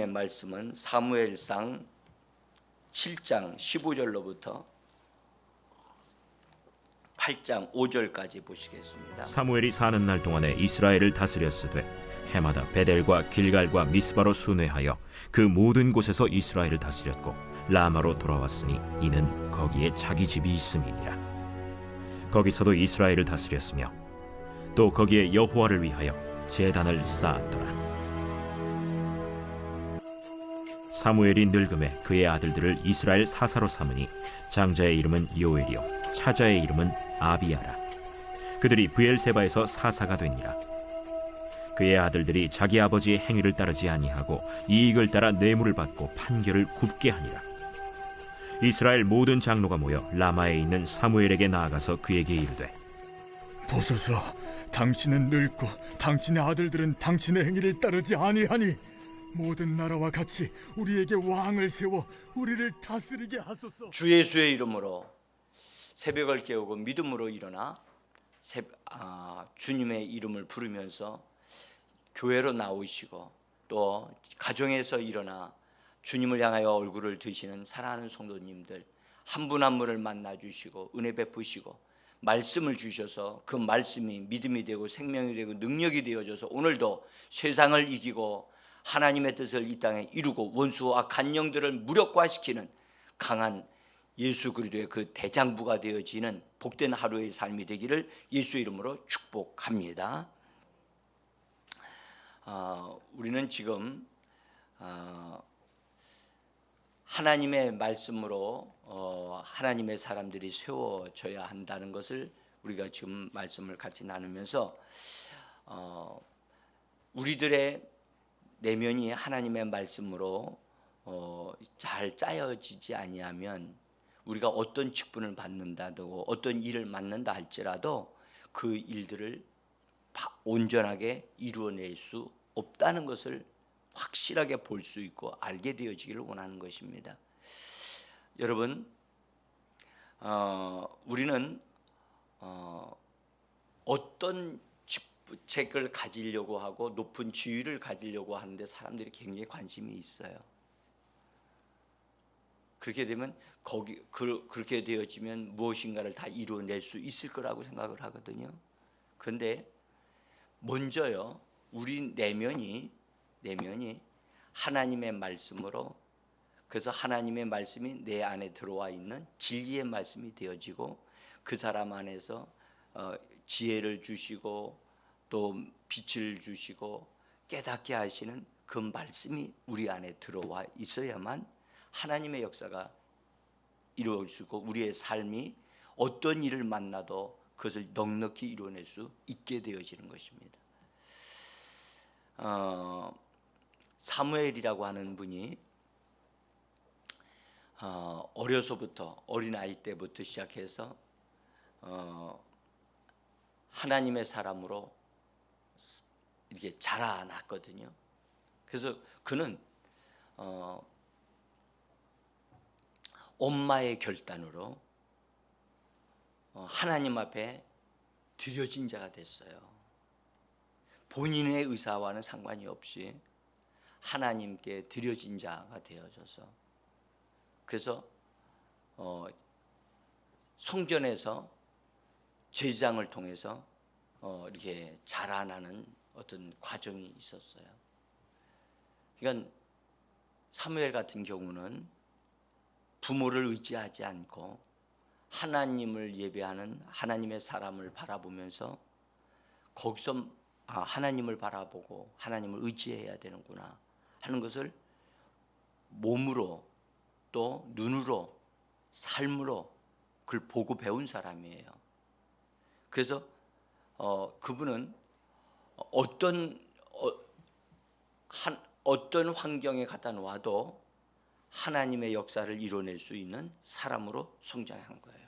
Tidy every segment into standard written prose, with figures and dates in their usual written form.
말씀은 사무엘상 7장 15절로부터 8장 5절까지 보시겠습니다. 사무엘이 사는 날 동안에 이스라엘을 다스렸으되 해마다 베델과 길갈과 미스바로 순회하여 그 모든 곳에서 이스라엘을 다스렸고 라마로 돌아왔으니 이는 거기에 자기 집이 있음이니라. 거기서도 이스라엘을 다스렸으며 또 거기에 여호와를 위하여 제단을 쌓았더라. 사무엘이 늙음에 그의 아들들을 이스라엘 사사로 삼으니 장자의 이름은 요엘이요 차자의 이름은 아비야라. 그들이 브엘세바에서 사사가 되니라. 그의 아들들이 자기 아버지의 행위를 따르지 아니하고 이익을 따라 뇌물을 받고 판결을 굽게 하니라. 이스라엘 모든 장로가 모여 라마에 있는 사무엘에게 나아가서 그에게 이르되, 보소서, 당신은 늙고 당신의 아들들은 당신의 행위를 따르지 아니하니 모든 나라와 같이 우리에게 왕을 세워 우리를 다스리게 하소서. 주 예수의 이름으로 새벽을 깨우고 믿음으로 일어나 주님의 이름을 부르면서 교회로 나오시고 또 가정에서 일어나 주님을 향하여 얼굴을 드시는 사랑하는 성도님들 한 분 한 분을 만나 주시고 은혜 베푸시고 말씀을 주셔서 그 말씀이 믿음이 되고 생명이 되고 능력이 되어져서 오늘도 세상을 이기고 하나님의 뜻을 이 땅에 이루고 원수와 악한 영들을 무력화시키는 강한 예수 그리스도의 그 대장부가 되어지는 복된 하루의 삶이 되기를 예수 이름으로 축복합니다. 우리는 지금 하나님의 말씀으로 하나님의 사람들이 세워져야 한다는 것을 우리가 지금 말씀을 같이 나누면서 우리들의 내면이 하나님의 말씀으로 잘 짜여지지 아니하면 우리가 어떤 직분을 받는다고 어떤 일을 맡는다 할지라도 그 일들을 온전하게 이루어낼 수 없다는 것을 확실하게 볼 수 있고 알게 되어지기를 원하는 것입니다. 여러분, 우리는 어떤 직책을 가지려고 하고 높은 지위를 가지려고 하는데 사람들이 굉장히 관심이 있어요. 그렇게 되면 그렇게 되어지면 무엇인가를 다 이루어낼 수 있을 거라고 생각을 하거든요. 그런데 먼저요, 우리 내면이 하나님의 말씀으로, 그래서 하나님의 말씀이 내 안에 들어와 있는 진리의 말씀이 되어지고 그 사람 안에서 지혜를 주시고 또 빛을 주시고 깨닫게 하시는 그 말씀이 우리 안에 들어와 있어야만 하나님의 역사가 이루어지고 우리의 삶이 어떤 일을 만나도 그것을 넉넉히 이루어낼 수 있게 되어지는 것입니다. 사무엘이라고 하는 분이 어려서부터 어린아이 때부터 시작해서 하나님의 사람으로 이렇게 자라났거든요. 그래서 그는 엄마의 결단으로 하나님 앞에 드려진 자가 됐어요. 본인의 의사와는 상관이 없이 하나님께 드려진 자가 되어져서, 그래서 성전에서 제사장을 통해서 이렇게 자라나는 어떤 과정이 있었어요. 그러니까 사무엘 같은 경우는 부모를 의지하지 않고 하나님을 예배하는 하나님의 사람을 바라보면서 거기서 하나님을 바라보고 하나님을 의지해야 되는구나 하는 것을 몸으로 또 눈으로 삶으로 그걸 보고 배운 사람이에요. 그래서 그분은 어떤 환경에 갖다 놓아도 하나님의 역사를 이뤄낼 수 있는 사람으로 성장한 거예요.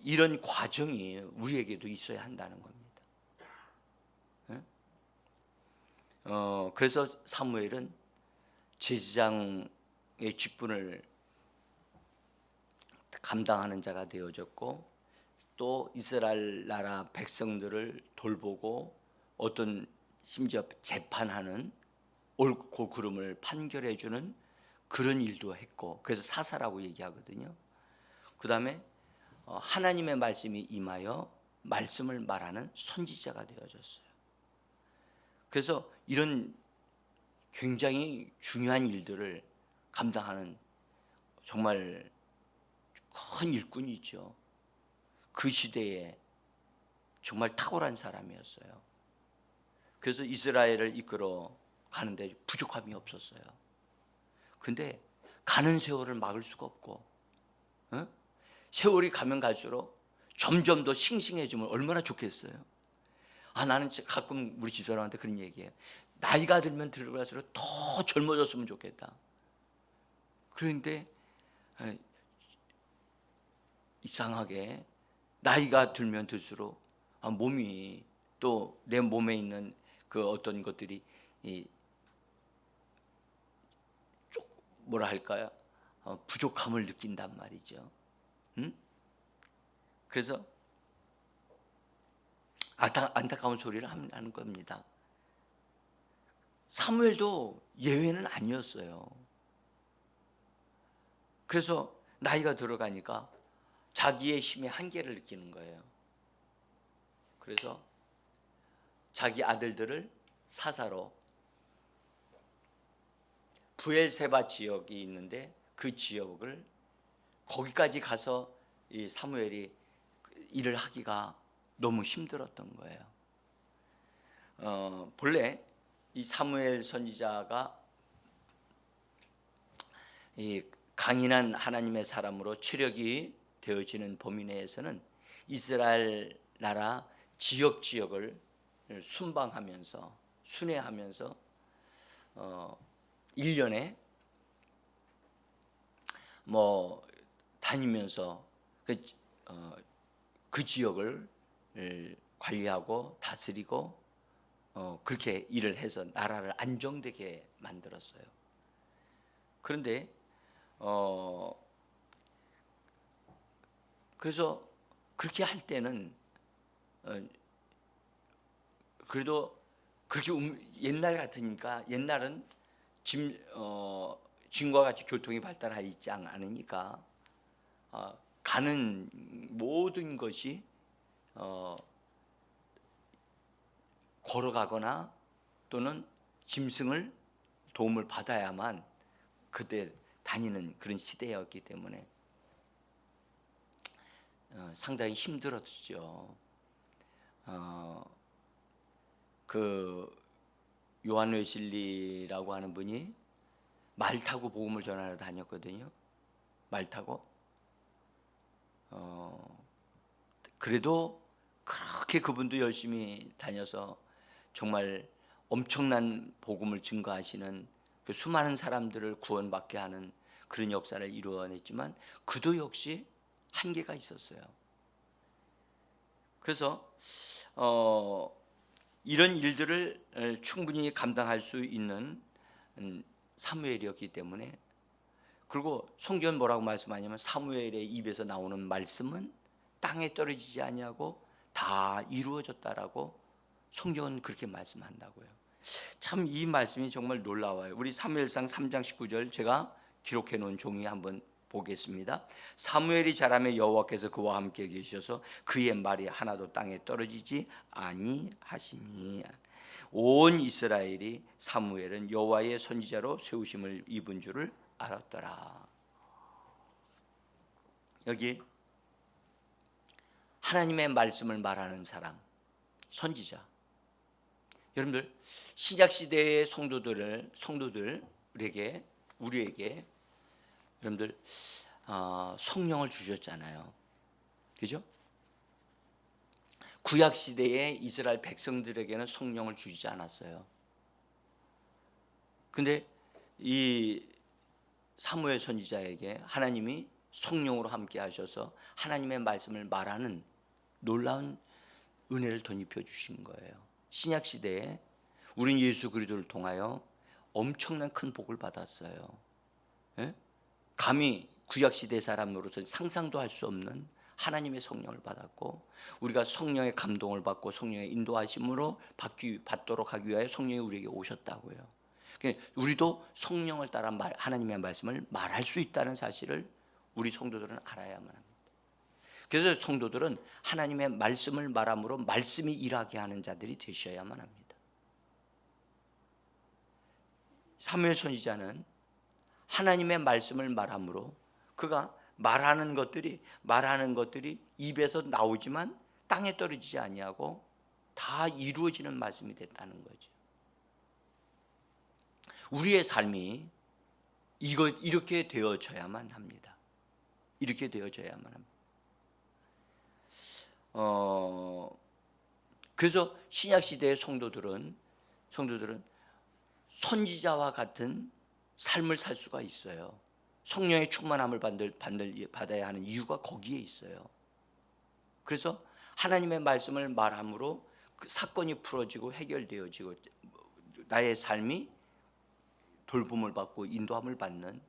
이런 과정이 우리에게도 있어야 한다는 겁니다. 그래서 사무엘은 제사장의 직분을 감당하는 자가 되어졌고 또 이스라엘 나라 백성들을 돌보고 어떤 심지어 재판하는 옳고 그름을 판결해 주는 그런 일도 했고, 그래서 사사라고 얘기하거든요. 그 다음에 하나님의 말씀이 임하여 말씀을 말하는 선지자가 되어졌어요. 그래서 이런 굉장히 중요한 일들을 감당하는 정말 큰 일꾼이죠. 그 시대에 정말 탁월한 사람이었어요. 그래서 이스라엘을 이끌어 가는데 부족함이 없었어요. 근데 가는 세월을 막을 수가 없고, 세월이 가면 갈수록 점점 더 싱싱해지면 얼마나 좋겠어요. 나는 가끔 우리 집사람한테 그런 얘기해요. 나이가 들면 들어갈수록 더 젊어졌으면 좋겠다. 그런데 이상하게 나이가 들면 들수록 몸이, 또 내 몸에 있는 그 어떤 것들이 뭐라 할까요? 부족함을 느낀단 말이죠. 그래서 안타까운 소리를 하는 겁니다. 사무엘도 예외는 아니었어요. 그래서 나이가 들어가니까 자기의 힘의 한계를 느끼는 거예요. 그래서 자기 아들들을 사사로, 브엘세바 지역이 있는데 그 지역을, 거기까지 가서 이 사무엘이 일을 하기가 너무 힘들었던 거예요. 본래 이 사무엘 선지자가 이 강인한 하나님의 사람으로 체력이 되어지는 범위 내에서는 이스라엘 나라 지역을 순방하면서, 순회하면서 1년에 다니면서 그 지역을 관리하고 다스리고 그렇게 일을 해서 나라를 안정되게 만들었어요. 그런데 그래서 그렇게 할 때는 그래도 그렇게 옛날 같으니까, 옛날은 지금과 같이 교통이 발달하지 있지 않으니까 가는 모든 것이 걸어가거나 또는 짐승을 도움을 받아야만 그때 다니는 그런 시대였기 때문에 상당히 힘들었죠. 그 요한 웨슬리라고 하는 분이 말 타고 복음을 전하러 다녔거든요. 말 타고. 그래도 그렇게 그분도 열심히 다녀서 정말 엄청난 복음을 증거하시는, 그 수많은 사람들을 구원받게 하는 그런 역사를 이루어냈지만 그도 역시 한계가 있었어요. 그래서 이런 일들을 충분히 감당할 수 있는 사무엘이었기 때문에, 그리고 성경은 뭐라고 말씀하냐면 사무엘의 입에서 나오는 말씀은 땅에 떨어지지 아니하고 다 이루어졌다라고 성경은 그렇게 말씀한다고요. 참 이 말씀이 정말 놀라워요. 우리 사무엘상 3장 19절 제가 기록해 놓은 종이 한번 보겠습니다. 사무엘이 자라매 여호와께서 그와 함께 계셔서 그의 말이 하나도 땅에 떨어지지 아니하시니 온 이스라엘이 사무엘은 여호와의 선지자로 세우심을 입은 줄을 알았더라. 여기 하나님의 말씀을 말하는 사람, 선지자. 여러분들 신약 시대의 성도들 우리에게 여러분들 성령을 주셨잖아요. 그죠? 구약 시대의 이스라엘 백성들에게는 성령을 주지 않았어요. 근데 이 사무엘 선지자에게 하나님이 성령으로 함께 하셔서 하나님의 말씀을 말하는 놀라운 은혜를 덧입혀 주신 거예요. 신약 시대에 우린 예수 그리스도를 통하여 엄청난 큰 복을 받았어요. 예? 감히 구약 시대 사람으로서 상상도 할 수 없는 하나님의 성령을 받았고, 우리가 성령의 감동을 받고 성령의 인도하심으로 받도록 하기 위하여 성령이 우리에게 오셨다고요. 우리도 성령을 따라 하나님의 말씀을 말할 수 있다는 사실을 우리 성도들은 알아야만 합니다. 그래서 성도들은 하나님의 말씀을 말함으로 말씀이 일하게 하는 자들이 되셔야만 합니다. 사무엘 선지자는 하나님의 말씀을 말함으로 그가 말하는 것들이 입에서 나오지만 땅에 떨어지지 아니하고 다 이루어지는 말씀이 됐다는 거죠. 우리의 삶이 이렇게 되어져야만 합니다. 이렇게 되어져야만 합니다. 그래서 신약 시대의 성도들은 선지자와 같은 삶을 살 수가 있어요. 성령의 충만함을 받아야 하는 이유가 거기에 있어요. 그래서 하나님의 말씀을 말함으로 그 사건이 풀어지고 해결되어지고 나의 삶이 돌봄을 받고 인도함을 받는,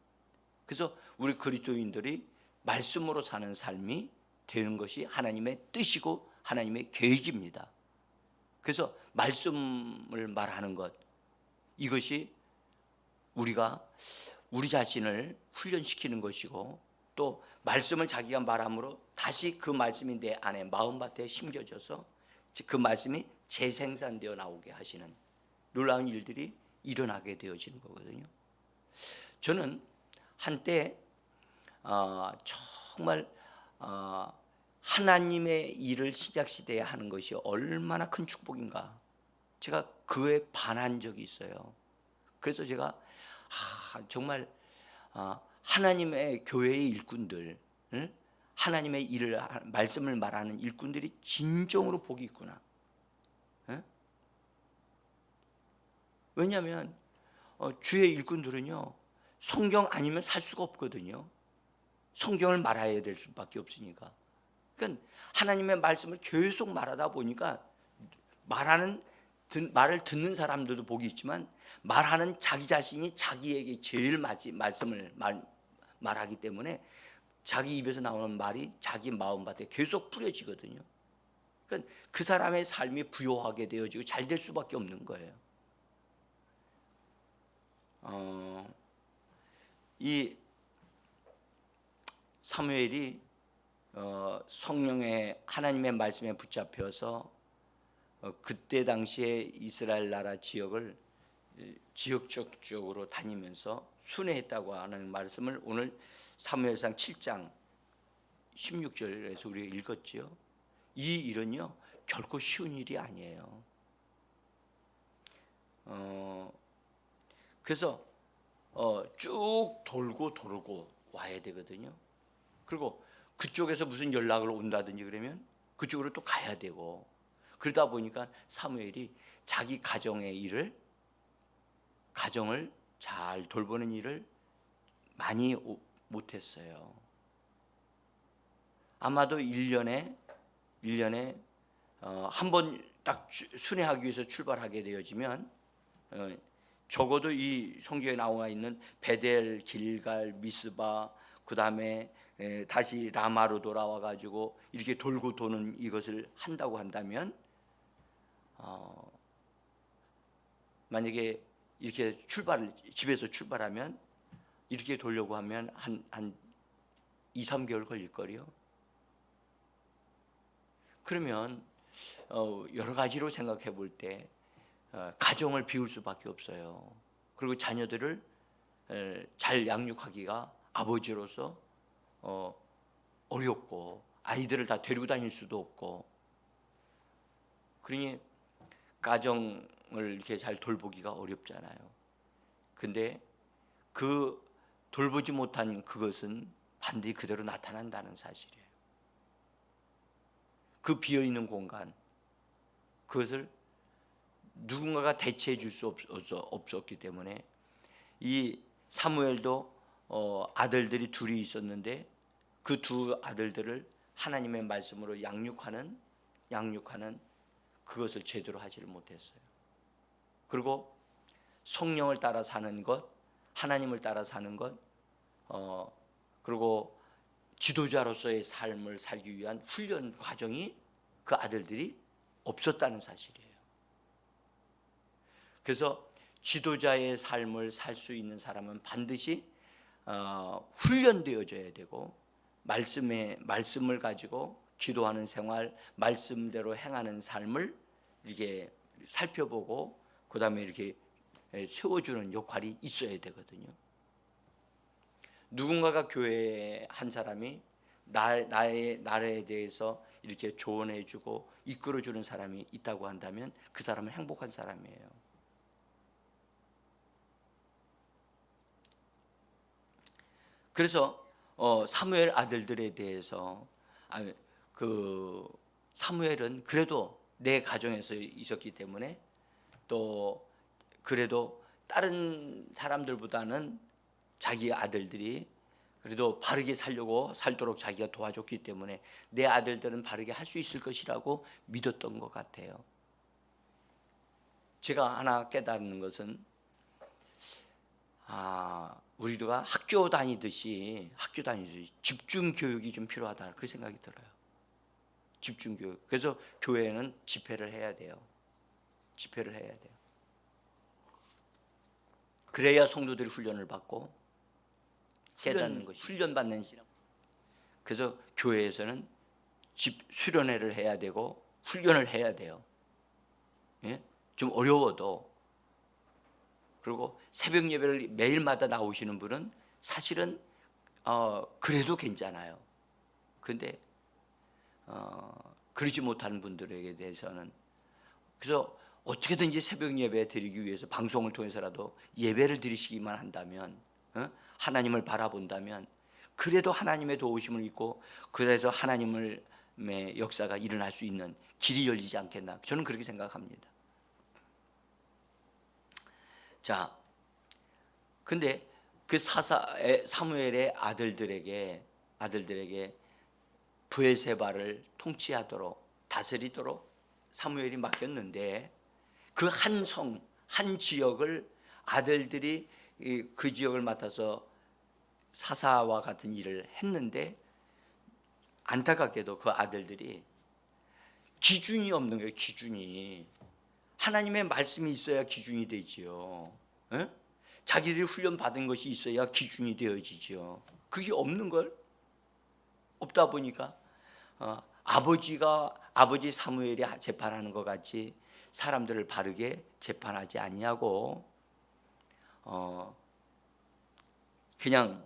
그래서 우리 그리스도인들이 말씀으로 사는 삶이 되는 것이 하나님의 뜻이고 하나님의 계획입니다. 그래서 말씀을 말하는 것, 이것이 우리가 우리 자신을 훈련시키는 것이고, 또 말씀을 자기가 말함으로 다시 그 말씀이 내 안에 마음밭에 심겨져서 그 말씀이 재생산되어 나오게 하시는 놀라운 일들이 일어나게 되어지는 거거든요. 저는 한때 정말 하나님의 일을 신약 시대에 하는 것이 얼마나 큰 축복인가, 제가 그에 반한 적이 있어요. 그래서 제가 정말 하나님의 교회의 일꾼들, 하나님의 일을 말씀을 말하는 일꾼들이 진정으로 복이 있구나. 왜냐하면 주의 일꾼들은요, 성경 아니면 살 수가 없거든요. 성경을 말해야 될 수밖에 없으니까. 그러니까 하나님의 말씀을 계속 말하다 보니까 말을 듣는 사람들도 복이 있지만 말하는 자기 자신이 자기에게 제일 말씀을 말하기 때문에 자기 입에서 나오는 말이 자기 마음밭에 계속 뿌려지거든요. 그러니까 그 사람의 삶이 부요하게 되어지고 잘 될 수밖에 없는 거예요. 이 사무엘이 성령의 하나님의 말씀에 붙잡혀서 그때 당시에 이스라엘 나라 지역을 지역적으로 다니면서 순회했다고 하는 말씀을 오늘 사무엘상 7장 16절에서 우리가 읽었지요. 이 일은요 결코 쉬운 일이 아니에요. 그래서 쭉 돌고 와야 되거든요. 그리고 그쪽에서 무슨 연락을 온다든지 그러면 그쪽으로 또 가야 되고, 그러다 보니까 사무엘이 자기 가정을 잘 돌보는 일을 많이 못했어요. 아마도 1년에 한 번 딱 순회하기 위해서 출발하게 되어지면 적어도 이 성경에 나와 있는 베델, 길갈, 미스바, 그 다음에 다시 라마로 돌아와 가지고 이렇게 돌고 도는 이것을 한다고 한다면, 만약에 이렇게 집에서 출발하면 이렇게 돌려고 하면 한 2, 3개월 걸릴 거리요. 그러면 여러 가지로 생각해 볼 때 가정을 비울 수밖에 없어요. 그리고 자녀들을 잘 양육하기가 아버지로서 어렵고, 아이들을 다 데리고 다닐 수도 없고, 그러니 가정을 이렇게 잘 돌보기가 어렵잖아요. 근데 그 돌보지 못한 그것은 반드시 그대로 나타난다는 사실이에요. 그 비어있는 공간, 그것을 누군가가 대체해 줄 수 없었기 때문에 이 사무엘도 아들들이 둘이 있었는데 그 두 아들들을 하나님의 말씀으로 양육하는 그것을 제대로 하지를 못했어요. 그리고 성령을 따라 사는 것, 하나님을 따라 사는 것, 그리고 지도자로서의 삶을 살기 위한 훈련 과정이 그 아들들이 없었다는 사실이에요. 그래서 지도자의 삶을 살 수 있는 사람은 반드시 훈련되어져야 되고 말씀을 가지고 기도하는 생활, 말씀대로 행하는 삶을 이렇게 살펴보고 그다음에 이렇게 세워주는 역할이 있어야 되거든요. 누군가가 교회에 한 사람이 나의 나라에 대해서 이렇게 조언해주고 이끌어주는 사람이 있다고 한다면 그 사람은 행복한 사람이에요. 그래서 사무엘 아들들에 대해서 그 사무엘은 그래도 내 가정에서 있었기 때문에 또 그래도 다른 사람들보다는 자기 아들들이 그래도 바르게 살도록 자기가 도와줬기 때문에 내 아들들은 바르게 할 수 있을 것이라고 믿었던 것 같아요. 제가 하나 깨닫는 것은 우리가 학교 다니듯이 집중 교육이 좀 필요하다 그 생각이 들어요. 집중 교육. 그래서 교회는 집회를 해야 돼요. 집회를 해야 돼요. 그래야 성도들이 훈련을 받고 깨닫는 것이 훈련받는 시간. 그래서 교회에서는 수련회를 해야 되고 훈련을 해야 돼요. 예? 좀 어려워도. 그리고 새벽 예배를 매일마다 나오시는 분은 사실은 그래도 괜찮아요. 근데 그러지 못하는 분들에게 대해서는 그래서 어떻게든지 새벽 예배 드리기 위해서 방송을 통해서라도 예배를 드리시기만 한다면 하나님을 바라본다면 그래도 하나님의 도우심을 입고 그래서 하나님의 역사가 일어날 수 있는 길이 열리지 않겠나 저는 그렇게 생각합니다. 자, 근데 그 사무엘의 아들들에게 브엘세바를 통치하도록 다스리도록 사무엘이 맡겼는데 그 한 지역을 아들들이 그 지역을 맡아서 사사와 같은 일을 했는데 안타깝게도 그 아들들이 기준이 없는 거예요. 기준이 하나님의 말씀이 있어야 기준이 되지요. 에? 자기들이 훈련 받은 것이 있어야 기준이 되어지죠. 그게 없는 걸 없다 보니까 아버지 사무엘이 재판하는 것 같이 사람들을 바르게 재판하지 아니하고 그냥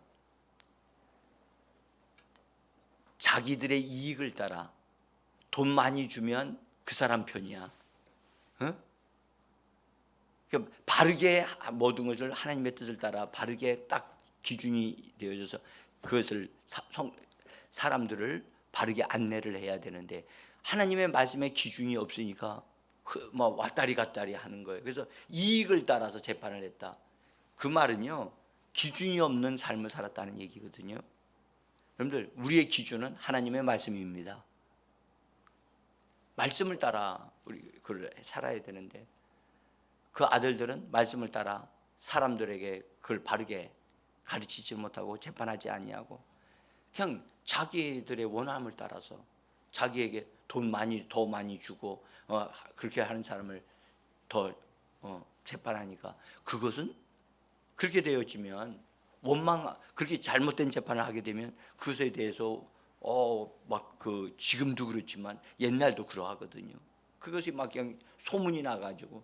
자기들의 이익을 따라 돈 많이 주면 그 사람 편이야. 그러니까 바르게 모든 것을 하나님의 뜻을 따라 바르게 딱 기준이 되어져서 그것을 사람들을 바르게 안내를 해야 되는데 하나님의 말씀에 기준이 없으니까 왔다리 갔다리 하는 거예요. 그래서 이익을 따라서 재판을 했다. 그 말은요 기준이 없는 삶을 살았다는 얘기거든요. 여러분들 우리의 기준은 하나님의 말씀입니다. 말씀을 따라 우리 그걸 살아야 되는데 그 아들들은 말씀을 따라 사람들에게 그걸 바르게 가르치지 못하고 재판하지 아니하고 그냥 자기들의 원함을 따라서 자기에게 더 많이 주고 그렇게 하는 사람을 더 재판하니까 그것은 그렇게 되어지면 그렇게 잘못된 재판을 하게 되면 그것에 대해서 지금도 그렇지만 옛날도 그러하거든요. 그것이 막 그냥 소문이 나가지고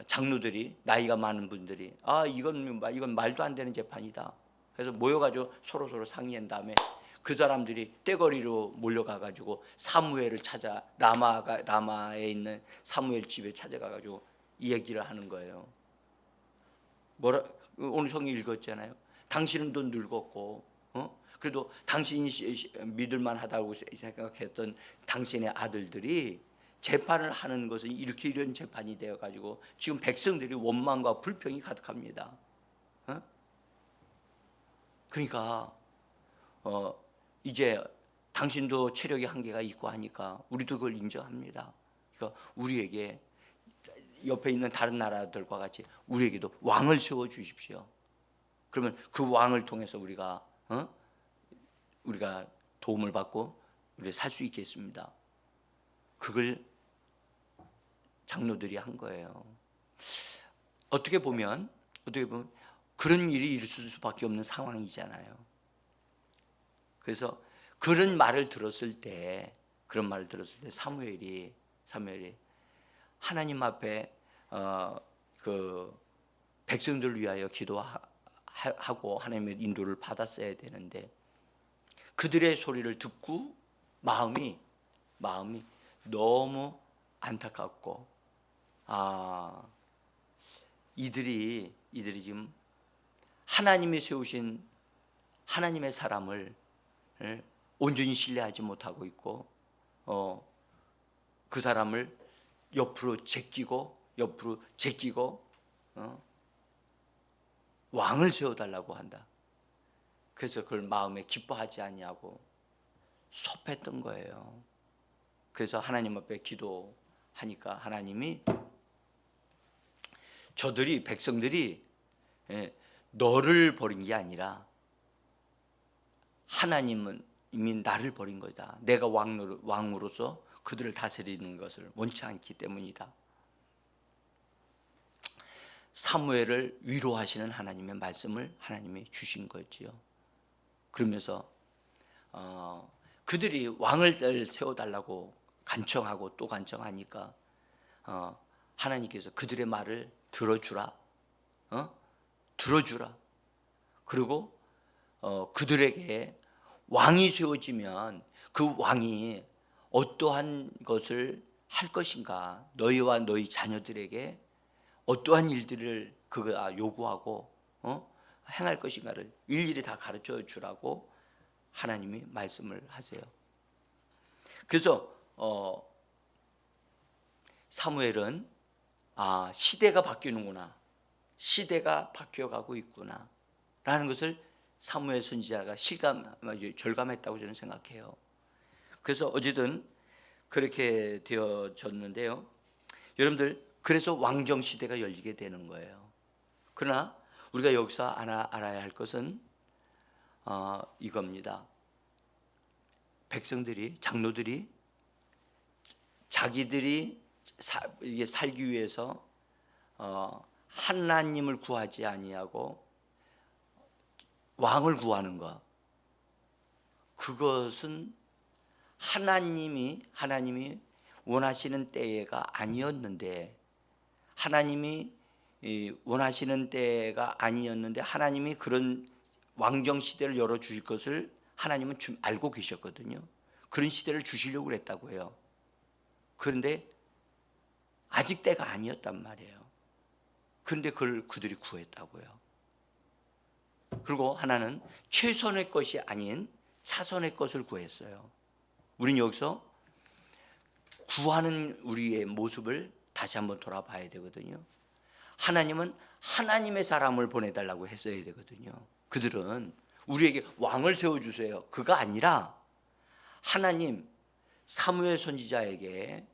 장로들이 나이가 많은 분들이 이건 말도 안 되는 재판이다. 그래서 모여가지고 서로 상의한 다음에 그 사람들이 떼거리로 몰려가가지고 사무엘을 찾아 라마에 있는 사무엘 집에 찾아가가지고 이 얘기를 하는 거예요. 오늘 성경 읽었잖아요. 당신은 또 늙었고 그래도 당신이 믿을만하다고 생각했던 당신의 아들들이 재판을 하는 것은 이런 재판이 되어가지고 지금 백성들이 원망과 불평이 가득합니다. 그러니까 이제 당신도 체력의 한계가 있고 하니까 우리도 그걸 인정합니다. 그러니까 우리에게 옆에 있는 다른 나라들과 같이 우리에게도 왕을 세워 주십시오. 그러면 그 왕을 통해서 우리가 도움을 받고 우리 살 수 있겠습니다. 그걸 장로들이 한 거예요. 어떻게 보면 그런 일이 있을 수밖에 없는 상황이잖아요. 그래서 그런 말을 들었을 때 사무엘이 하나님 앞에 그 백성들을 위하여 기도하고 하나님의 인도를 받았어야 되는데, 그들의 소리를 듣고 마음이 너무 안타깝고, 이들이 지금 하나님이 세우신 하나님의 사람을 온전히 신뢰하지 못하고 있고, 그 사람을 옆으로 제끼고 왕을 세워달라고 한다. 그래서 그걸 마음에 기뻐하지 아니하고 섭했던 거예요. 그래서 하나님 앞에 기도하니까 하나님이 백성들이 너를 버린 게 아니라 하나님은 이미 나를 버린 거다. 내가 왕으로서 그들을 다스리는 것을 원치 않기 때문이다. 사무엘을 위로하시는 하나님의 말씀을 하나님이 주신 거지요. 그러면서 그들이 왕을 세워달라고 간청하고 또 간청하니까 하나님께서 그들의 말을 들어주라. 그리고 그들에게 왕이 세워지면 그 왕이 어떠한 것을 할 것인가, 너희와 너희 자녀들에게 어떠한 일들을 그가 요구하고 행할 것인가를 일일이 다 가르쳐 주라고 하나님이 말씀을 하세요. 그래서 사무엘은 시대가 바뀌는구나, 시대가 바뀌어가고 있구나 라는 것을 사무엘 선지자가 절감했다고 저는 생각해요. 그래서 어쨌든 그렇게 되어졌는데요. 여러분들, 그래서 왕정 시대가 열리게 되는 거예요. 그러나 우리가 여기서 알아야 할 것은 이겁니다. 백성들이, 장로들이 자기들이 살기 위해서 하나님을 구하지 아니하고 왕을 구하는 것, 그것은 하나님이 원하시는 때가 아니었는데, 하나님이 그런 왕정 시대를 열어 주실 것을 하나님은 알고 계셨거든요. 그런 시대를 주시려고 그랬다고 해요. 그런데 아직 때가 아니었단 말이에요. 그런데 그걸 그들이 구했다고요. 그리고 하나는 최선의 것이 아닌 차선의 것을 구했어요. 우리는 여기서 구하는 우리의 모습을 다시 한번 돌아봐야 되거든요. 하나님은 하나님의 사람을 보내달라고 했어야 되거든요. 그들은 우리에게 왕을 세워주세요, 그가 아니라 하나님 사무엘 선지자에게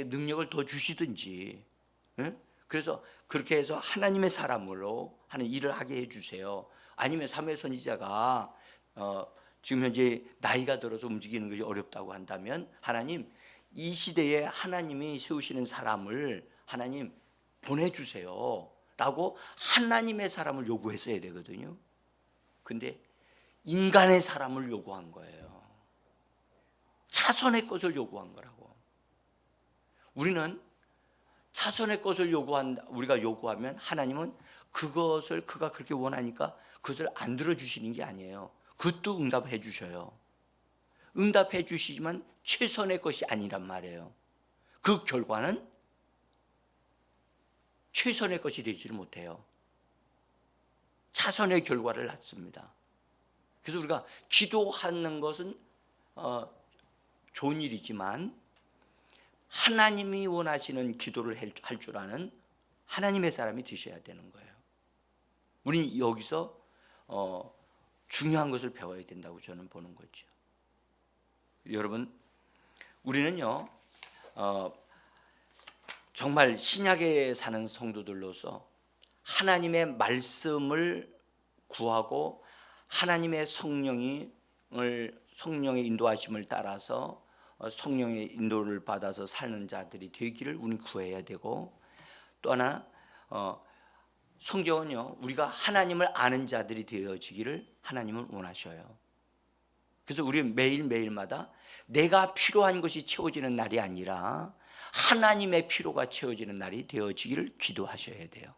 능력을 더 주시든지, 그래서 그렇게 해서 하나님의 사람으로 하는 일을 하게 해주세요. 아니면 사무엘 선지자가 지금 현재 나이가 들어서 움직이는 것이 어렵다고 한다면 하나님, 이 시대에 하나님이 세우시는 사람을 하나님 보내주세요 라고 하나님의 사람을 요구했어야 되거든요. 근데 인간의 사람을 요구한 거예요. 차선의 것을 요구한 거라고. 우리는 차선의 것을 우리가 요구하면 하나님은 그가 그렇게 원하니까 그것을 안 들어주시는 게 아니에요. 그것도 응답해 주셔요. 응답해 주시지만 최선의 것이 아니란 말이에요. 그 결과는 최선의 것이 되지를 못해요. 차선의 결과를 낳습니다. 그래서 우리가 기도하는 것은 좋은 일이지만 하나님이 원하시는 기도를 할 줄 아는 하나님의 사람이 되셔야 되는 거예요. 우리는 여기서 중요한 것을 배워야 된다고 저는 보는 거죠. 여러분, 우리는요 정말 신약에 사는 성도들로서 하나님의 말씀을 구하고 하나님의 성령의 인도하심을 따라서 성령의 인도를 받아서 사는 자들이 되기를 우리는 구해야 되고, 또 하나 성경은요 우리가 하나님을 아는 자들이 되어지기를 하나님은 원하셔요. 그래서 우리는 매일매일마다 내가 필요한 것이 채워지는 날이 아니라 하나님의 필요가 채워지는 날이 되어지기를 기도하셔야 돼요.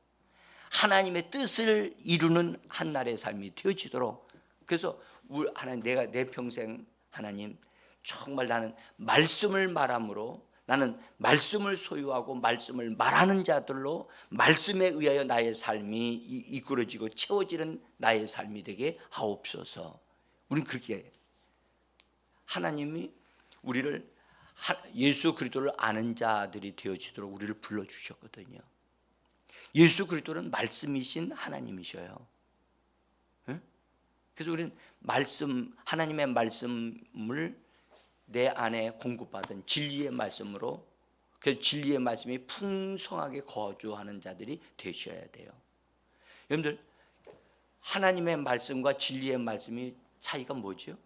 하나님의 뜻을 이루는 한 날의 삶이 되어지도록. 그래서 하나님, 내가 내 평생 하나님 정말 나는 말씀을 말함으로, 나는 말씀을 소유하고 말씀을 말하는 자들로 말씀에 의하여 나의 삶이 이끌어지고 채워지는 나의 삶이 되게 하옵소서. 우리는 그렇게 하나님이 우리를 예수 그리스도를 아는 자들이 되어지도록 우리를 불러주셨거든요. 예수 그리스도는 말씀이신 하나님이셔요. 그래서 우리는 하나님의 말씀을 내 안에 공급받은 진리의 말씀으로, 그 진리의 말씀이 풍성하게 거주하는 자들이 되셔야 돼요. 여러분들, 하나님의 말씀과 진리의 말씀이 차이가 뭐죠?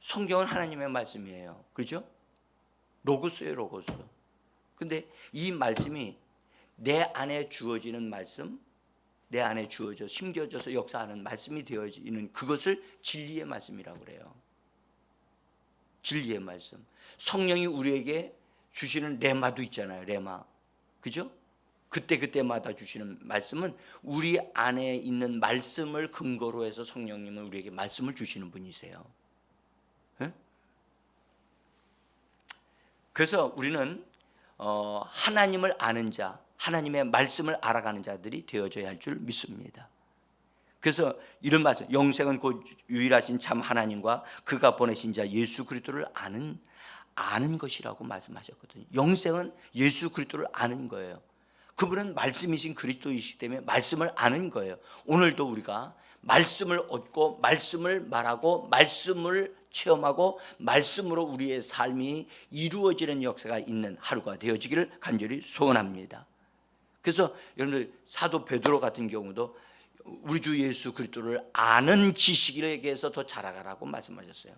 성경은 하나님의 말씀이에요. 그렇죠? 로고스예요, 로고스. 근데 이 말씀이 내 안에 주어지는 말씀, 내 안에 주어져 심겨져서 역사하는 말씀이 되어지는 그것을 진리의 말씀이라고 그래요. 진리의 말씀. 성령이 우리에게 주시는 레마도 있잖아요. 레마. 그죠? 그때마다 주시는 말씀은 우리 안에 있는 말씀을 근거로 해서 성령님은 우리에게 말씀을 주시는 분이세요. 그래서 우리는 하나님을 아는 자, 하나님의 말씀을 알아가는 자들이 되어져야 할 줄 믿습니다. 그래서 이런 말씀, 영생은 곧 유일하신 참 하나님과 그가 보내신 자 예수 그리스도를 아는 것이라고 말씀하셨거든요. 영생은 예수 그리스도를 아는 거예요. 그분은 말씀이신 그리스도이시기 때문에 말씀을 아는 거예요. 오늘도 우리가 말씀을 얻고 말씀을 말하고 말씀을 체험하고 말씀으로 우리의 삶이 이루어지는 역사가 있는 하루가 되어지기를 간절히 소원합니다. 그래서 여러분들, 사도 베드로 같은 경우도 우리 주 예수 그리스도를 아는 지식에게서 더 자라가라고 말씀하셨어요.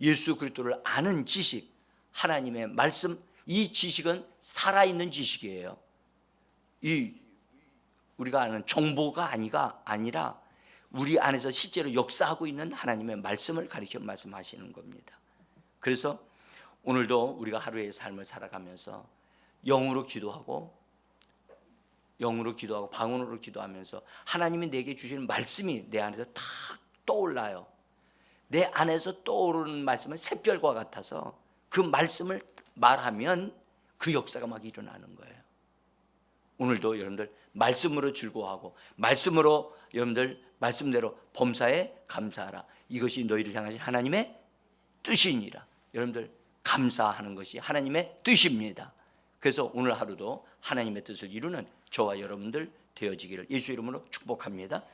예수 그리스도를 아는 지식, 하나님의 말씀, 이 지식은 살아있는 지식이에요. 우리가 아는 정보가 아니라 우리 안에서 실제로 역사하고 있는 하나님의 말씀을 가리켜 말씀하시는 겁니다. 그래서 오늘도 우리가 하루의 삶을 살아가면서 영으로 기도하고 방언으로 기도하면서 하나님이 내게 주시는 말씀이 내 안에서 탁 떠올라요. 내 안에서 떠오르는 말씀은 샛별과 같아서 그 말씀을 말하면 그 역사가 막 일어나는 거예요. 오늘도 여러분들 말씀으로 즐거워하고 말씀으로 여러분들 말씀대로 범사에 감사하라. 이것이 너희를 향하신 하나님의 뜻이니라. 여러분들 감사하는 것이 하나님의 뜻입니다. 그래서 오늘 하루도 하나님의 뜻을 이루는 저와 여러분들 되어지기를 예수 이름으로 축복합니다.